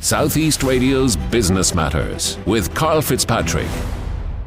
Southeast Radio's Business Matters with Karl Fitzpatrick.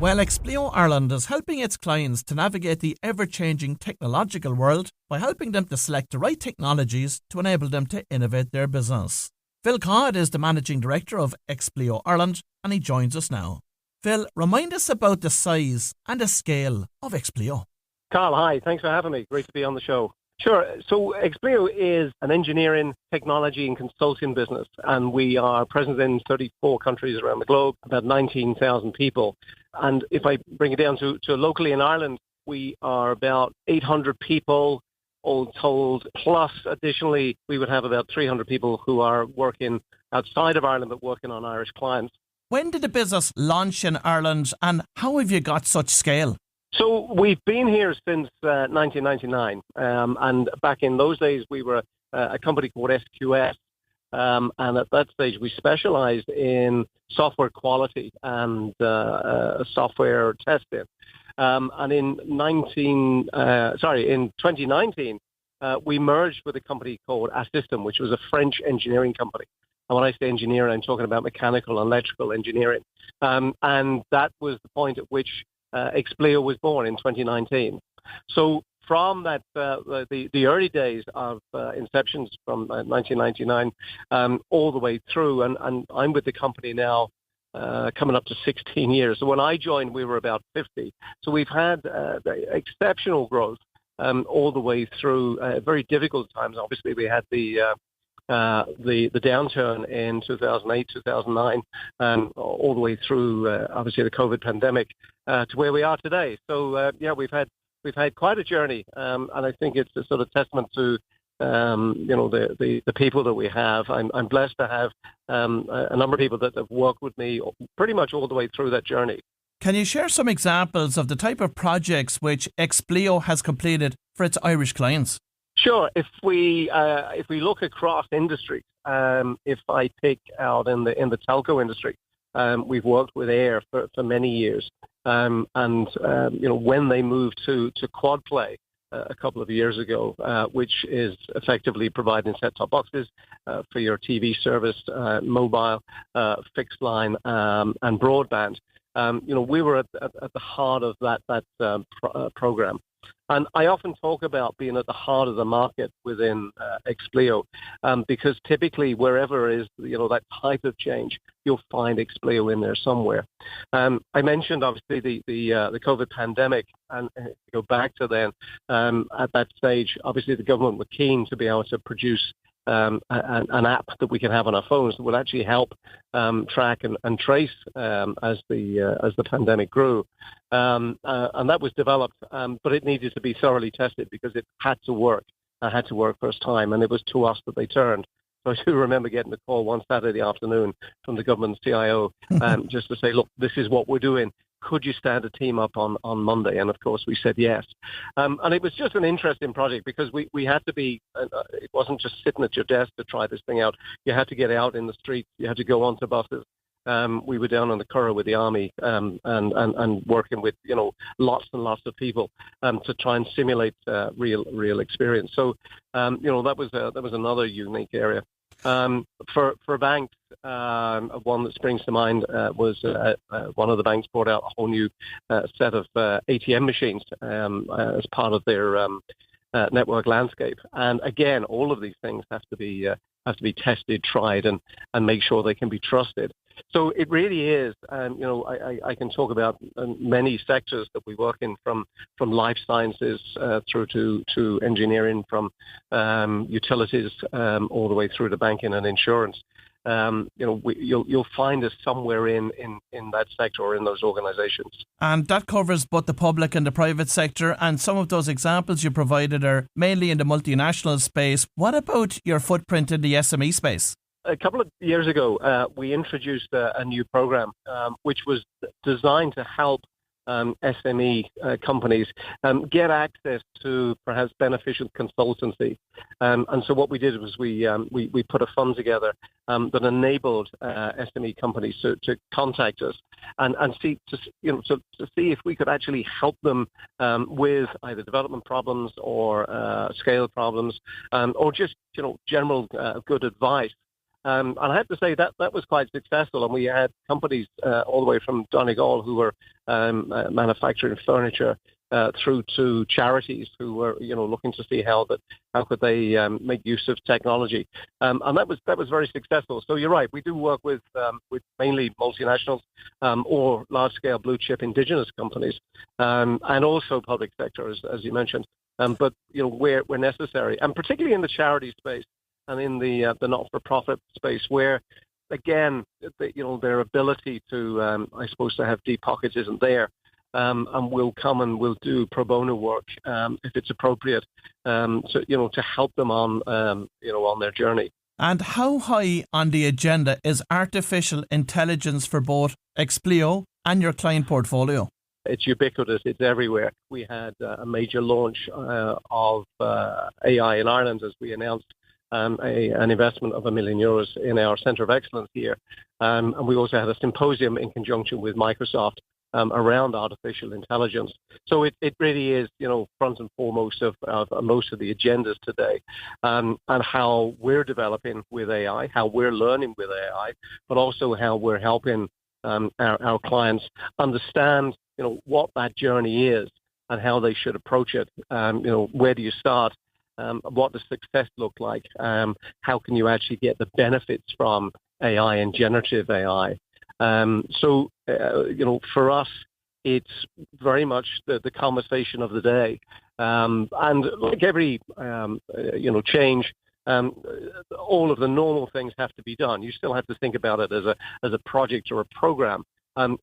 Well, Expleo Ireland is helping its clients to navigate the ever-changing technological world by helping them to select the right technologies to enable them to innovate their business. Phil Codd is the Managing Director of Expleo Ireland, and he joins us now. Phil, remind us about the size and the scale of Expleo. Karl, hi. Thanks for having me. Great to be on the show. Sure. So Expleo is an engineering, technology and consulting business, and we are present in 34 countries around the globe, about 19,000 people. And if I bring it down to locally in Ireland, we are about 800 people, all told, plus additionally, we would have about 300 people who are working outside of Ireland but working on Irish clients. When did the business launch in Ireland, and how have you got such scale? So we've been here since 1999, and back in those days we were a company called SQS, and at that stage we specialised in software quality and software testing. And in 2019, we merged with a company called Assystem, which was a French engineering company. And when I say engineering, I'm talking about mechanical and electrical engineering, and that was the point at which Expleo was born in 2019. So from that, the early days of inceptions from 1999 all the way through, and I'm with the company now coming up to 16 years. So when I joined, we were about 50. So we've had exceptional growth all the way through very difficult times. Obviously, we had the downturn in 2008, 2009, all the way through, obviously, the COVID pandemic to where we are today. So, we've had quite a journey, and I think it's a sort of testament to, the people that we have. I'm blessed to have a number of people that have worked with me pretty much all the way through that journey. Can you share some examples of the type of projects which Expleo has completed for its Irish clients? Sure. If we look across industries, if I pick out in the telco industry, we've worked with Air for many years, and when they moved to quad play a couple of years ago, which is effectively providing set-top boxes for your TV service, mobile, fixed line, and broadband. We were at the heart of that program. And I often talk about being at the heart of the market within Expleo, because typically wherever is that type of change, you'll find Expleo in there somewhere. I mentioned obviously the COVID pandemic, and go back to then. At that stage, obviously the government were keen to be able to produce an app that we can have on our phones that would actually help track and trace as the pandemic grew, and that was developed, but it needed to be thoroughly tested because it had to work. It had to work first time, and it was to us that they turned. So I do remember getting a call one Saturday afternoon from the government CIO just to say, look, this is what we're doing. Could you stand a team up on Monday? And of course, we said yes. And it was just an interesting project because we had to be, it wasn't just sitting at your desk to try this thing out. You had to get out in the streets. You had to go onto buses. We were down on the Curragh with the army and working with, lots and lots of people to try and simulate real experience. So, that was another unique area. For banks, one that springs to mind was one of the banks brought out a whole new set of ATM machines as part of their network landscape. And again, all of these things have to be tested, tried, and make sure they can be trusted. So it really is, I can talk about many sectors that we work in, from life sciences through to engineering, from utilities all the way through to banking and insurance. You'll find us somewhere in that sector or in those organizations. And that covers both the public and the private sector, and some of those examples you provided are mainly in the multinational space. What about your footprint in the SME space? A couple of years ago, we introduced a new program which was designed to help SME companies get access to perhaps beneficial consultancy. And so what we did was we put a fund together that enabled SME companies to contact us and see to see if we could actually help them with either development problems or scale problems or just general good advice And I have to say that was quite successful. And we had companies all the way from Donegal who were manufacturing furniture through to charities who were, looking to see how could they make use of technology. And that was very successful. So you're right. We do work with mainly multinationals or large-scale blue-chip indigenous companies, and also public sector, as you mentioned. But where necessary, and particularly in the charity space and in the not-for-profit space, where again, their ability to, I suppose, to have deep pockets isn't there. And we'll come and we'll do pro bono work if it's appropriate, to help them on their journey. And how high on the agenda is artificial intelligence for both Expleo and your client portfolio? It's ubiquitous. It's everywhere. We had a major launch of AI in Ireland, as we announced an investment of €1 million in our Centre of Excellence here. And we also had a symposium in conjunction with Microsoft around artificial intelligence. So it really is, front and foremost of most of the agendas today, and how we're developing with AI, how we're learning with AI, but also how we're helping our clients understand, what that journey is and how they should approach it. Where do you start? What does success look like? How can you actually get the benefits from AI and generative AI? For us, it's very much the conversation of the day. And like every, change, all of the normal things have to be done. You still have to think about it as a project or a program.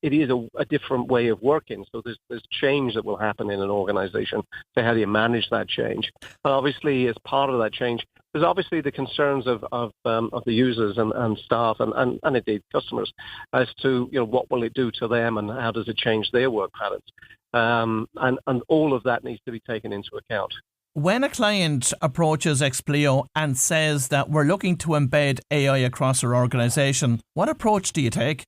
It is a different way of working. So there's change that will happen in an organization. So how do you manage that change? And obviously, as part of that change, there's obviously the concerns of the users and staff and indeed customers as to what will it do to them and how does it change their work patterns, and all of that needs to be taken into account. When a client approaches Expleo and says that we're looking to embed AI across our organisation, what approach do you take?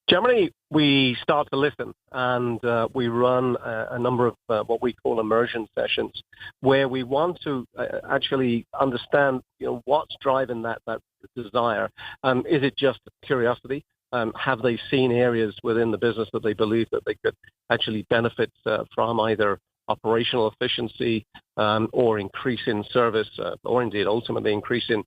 Generally, we start to listen, and we run a number of what we call immersion sessions, where we want to actually understand, what's driving that desire. Is it just curiosity? Have they seen areas within the business that they believe that they could actually benefit from, either operational efficiency or increase in service, or indeed ultimately increasing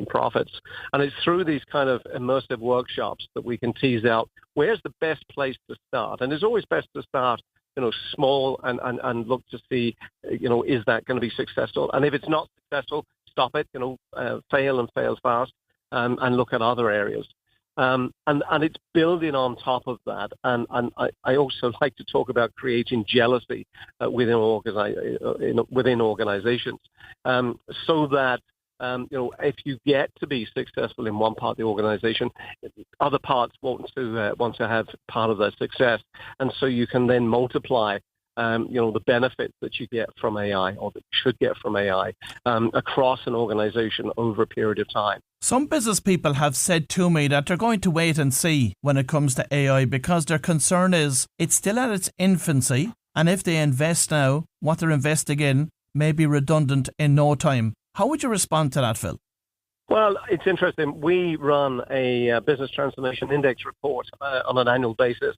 profits? And it's through these kind of immersive workshops that we can tease out where's the best place to start. And it's always best to start, small and look to see, is that going to be successful? And if it's not successful, stop it, fail and fail fast, and look at other areas. And it's building on top of that. And I also like to talk about creating jealousy within organizations, so that if you get to be successful in one part of the organization, other parts want to have part of that success, and so you can then multiply, the benefits that you get from AI, or that you should get from AI, across an organization over a period of time. Some business people have said to me that they're going to wait and see when it comes to AI, because their concern is it's still at its infancy, and if they invest now, what they're investing in may be redundant in no time. How would you respond to that, Phil? Well, it's interesting. We run a business transformation index report on an annual basis.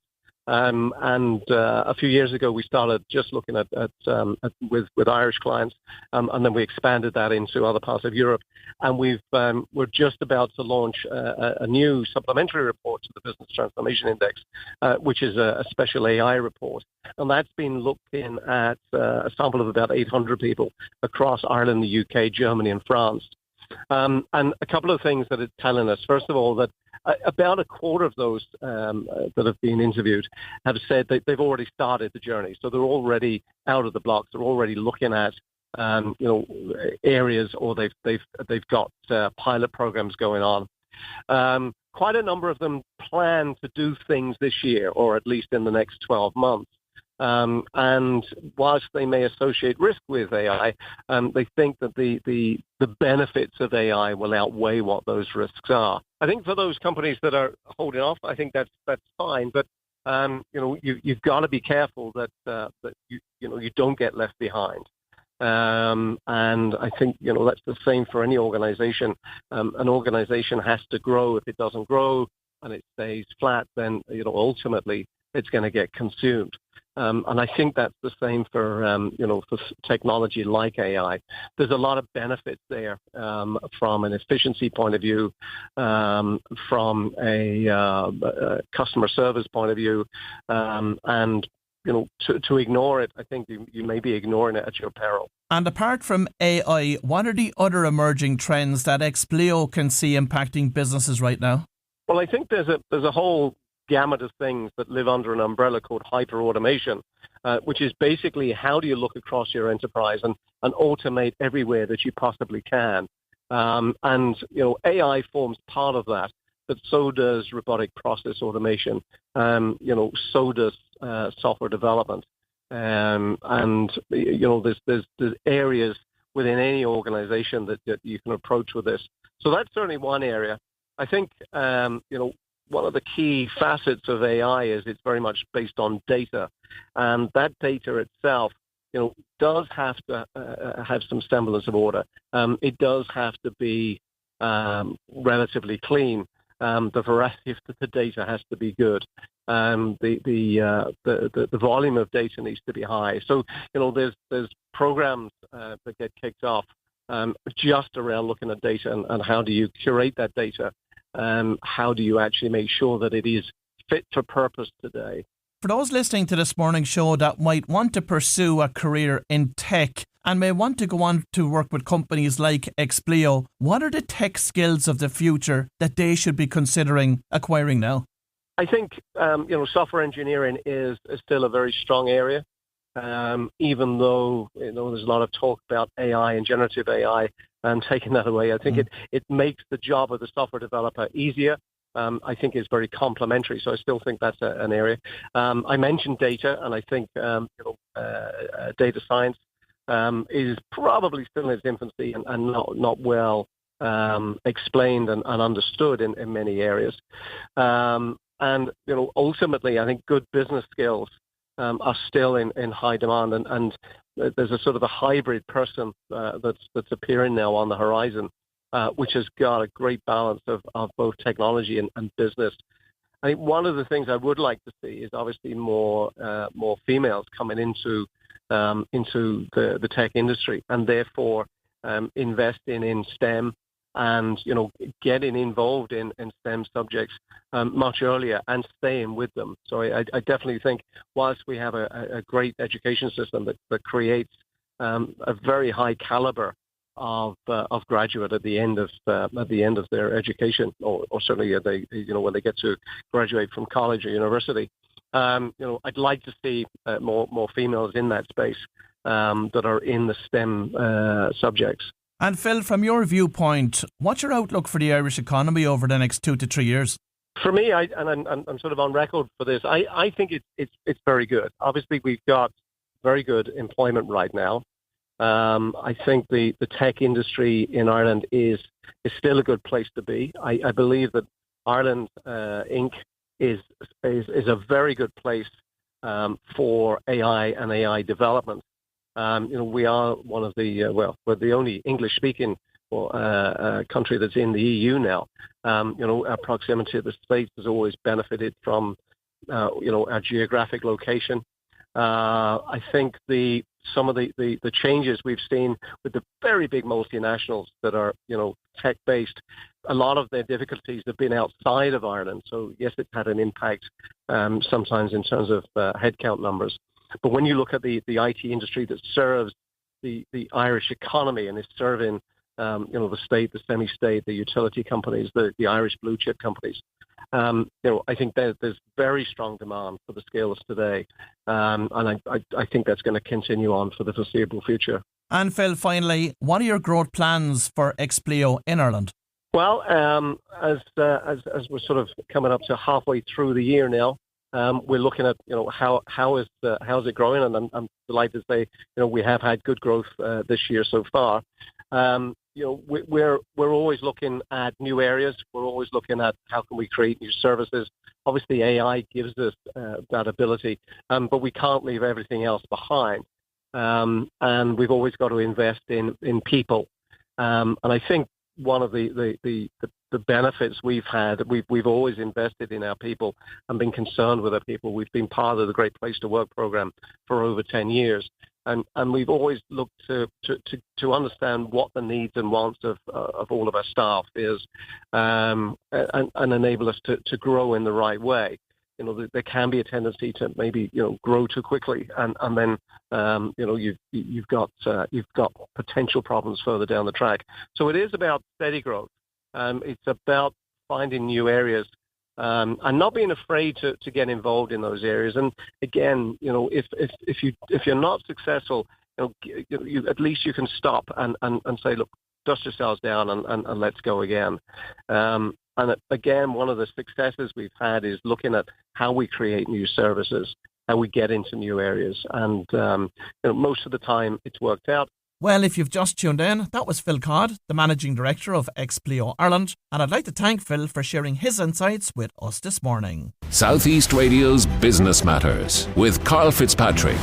And a few years ago, we started just looking at with Irish clients, and then we expanded that into other parts of Europe. And we're just about to launch a new supplementary report to the Business Transformation Index, which is a special AI report. And that's been looking at a sample of about 800 people across Ireland, the UK, Germany, and France. And a couple of things that it's telling us. First of all, that about a quarter of those that have been interviewed have said that they've already started the journey. So they're already out of the blocks. They're already looking at areas, or they've got pilot programs going on. Quite a number of them plan to do things this year, or at least in the next 12 months. And whilst they may associate risk with AI, they think that the benefits of AI will outweigh what those risks are. I think for those companies that are holding off, I think that's fine. But you've got to be careful that you don't get left behind. And I think, that's the same for any organization. An organization has to grow. If it doesn't grow and it stays flat, then, ultimately it's going to get consumed. And I think that's the same for technology like AI. There's a lot of benefits there from an efficiency point of view, from a customer service point of view, and to ignore it, I think you may be ignoring it at your peril. And apart from AI, what are the other emerging trends that Expleo can see impacting businesses right now? Well, I think there's a whole gamut of things that live under an umbrella called hyper-automation, which is basically how do you look across your enterprise and automate everywhere that you possibly can. And AI forms part of that, but so does robotic process automation. So does software development. And there's areas within any organization that you can approach with this. So that's certainly one area. I think one of the key facets of AI is it's very much based on data, and that data itself, does have to have some semblance of order. It does have to be relatively clean. The veracity of the data has to be good. The volume of data needs to be high. So there's programs that get kicked off just around looking at data and how do you curate that data. How do you actually make sure that it is fit for purpose today? For those listening to this morning's show that might want to pursue a career in tech and may want to go on to work with companies like Expleo, what are the tech skills of the future that they should be considering acquiring now? I think, software engineering is still a very strong area. Even though, there's a lot of talk about AI and generative AI and taking that away, I think it makes the job of the software developer easier. I think it's very complementary. So I still think that's an area. I mentioned data, and I think, data science is probably still in its infancy and not well explained and understood in many areas. And ultimately, I think good business skills are still in high demand, and there's a sort of a hybrid person that's appearing now on the horizon, which has got a great balance of both technology and business. I think one of the things I would like to see is obviously more females coming into the tech industry, and therefore investing in STEM and getting involved in STEM subjects much earlier and staying with them. So I definitely think whilst we have a great education system that creates a very high caliber of graduate at the end of their education, or certainly when they get to graduate from college or university, I'd like to see more females in that space that are in the STEM subjects. And Phil, from your viewpoint, what's your outlook for the Irish economy over the next 2 to 3 years? For me, I'm sort of on record for this. I think it's very good. Obviously, we've got very good employment right now. I think the tech industry in Ireland is still a good place to be. I believe that Ireland Inc. is a very good place for AI and AI development. We are one of we're the only English-speaking country that's in the EU now. Our proximity to the States has always benefited from, our geographic location. I think some of the changes we've seen with the very big multinationals that are, tech-based, a lot of their difficulties have been outside of Ireland. So yes, it's had an impact sometimes in terms of headcount numbers. But when you look at the IT industry that serves the Irish economy and is serving, the state, the semi-state, the utility companies, the Irish blue chip companies, I think there's very strong demand for the skills today. And I think that's going to continue on for the foreseeable future. And Phil, finally, what are your growth plans for Expleo in Ireland? Well, as we're sort of coming up to halfway through the year now, we're looking at how's it growing, and I'm delighted to say we have had good growth this year so far. We're always looking at new areas. We're always looking at how can we create new services. Obviously, AI gives us that ability, but we can't leave everything else behind. and we've always got to invest in people. And I think one of the benefits we've had, we've always invested in our people and been concerned with our people. We've been part of the Great Place to Work program for over 10 years. And we've always looked to understand what the needs and wants of all of our staff is, and enable us to grow in the right way. There can be a tendency to maybe grow too quickly, and then you've got potential problems further down the track. So it is about steady growth. It's about finding new areas. And not being afraid to get involved in those areas. And again, if you're not successful, at least you can stop and say, look, dust yourselves down and let's go again. And again, one of the successes we've had is looking at how we create new services, how we get into new areas, and most of the time it's worked out. Well, if you've just tuned in, that was Phil Codd, the Managing Director of Expleo Ireland, and I'd like to thank Phil for sharing his insights with us this morning. Southeast Radio's Business Matters with Karl Fitzpatrick.